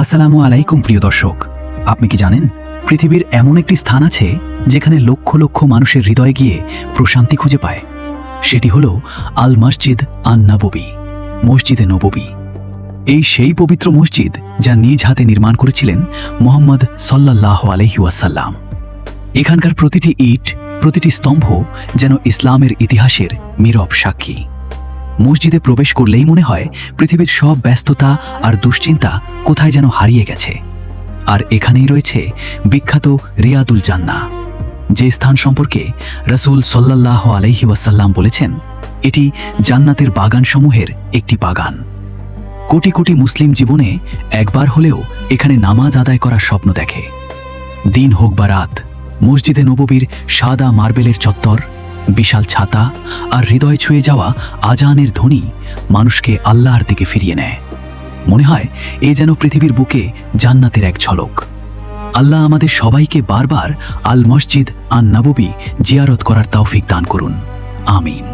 আসসালামু আলাইকুম প্রিয় দর্শক, আপনি কি জানেন পৃথিবীর এমন একটি স্থান আছে যেখানে লক্ষ লক্ষ মানুষের হৃদয়ে গিয়ে প্রশান্তি খুঁজে পায়? সেটি হলো আল মসজিদ আন নববী, মসজিদে নববী। এই সেই পবিত্র মসজিদ যা নিজ হাতে নির্মাণ করেছিলেন মুহাম্মদ সাল্লাল্লাহু আলাইহি ওয়াসাল্লাম। এখানকার প্রতিটি ইট, প্রতিটি স্তম্ভ যেন ইসলামের ইতিহাসের নীরব সাক্ষী। মসজিদে প্রবেশ করলেই মনে হয় পৃথিবীর সব ব্যস্ততা আর দুশ্চিন্তা কোথায় যেন হারিয়ে গেছে। আর এখানেই রয়েছে বিখ্যাত রিয়াদুল জান্নাহ, যে স্থান সম্পর্কে রাসূল সাল্লাল্লাহু আলাইহি ওয়াসাল্লাম বলেছেন, এটি জান্নাতের বাগানসমূহের একটি বাগান। কোটি কোটি মুসলিম জীবনে একবার হলেও এখানে নামাজ আদায় করার স্বপ্ন দেখে। দিন হোক বা রাত, মসজিদে নববীর সাদা মার্বেলের চত্বর, বিশাল ছাতা আর হৃদয় ছুঁয়ে যাওয়া আজানের ধ্বনি মানুষকে আল্লাহর দিকে ফিরিয়ে নেয়। মনে হয় এ যেন পৃথিবীর বুকে জান্নাতের এক ঝলক। আল্লাহ আমাদের সবাইকে বারবার আল মসজিদ আন নববী জিয়ারত করার তৌফিক দান করুন। আমিন।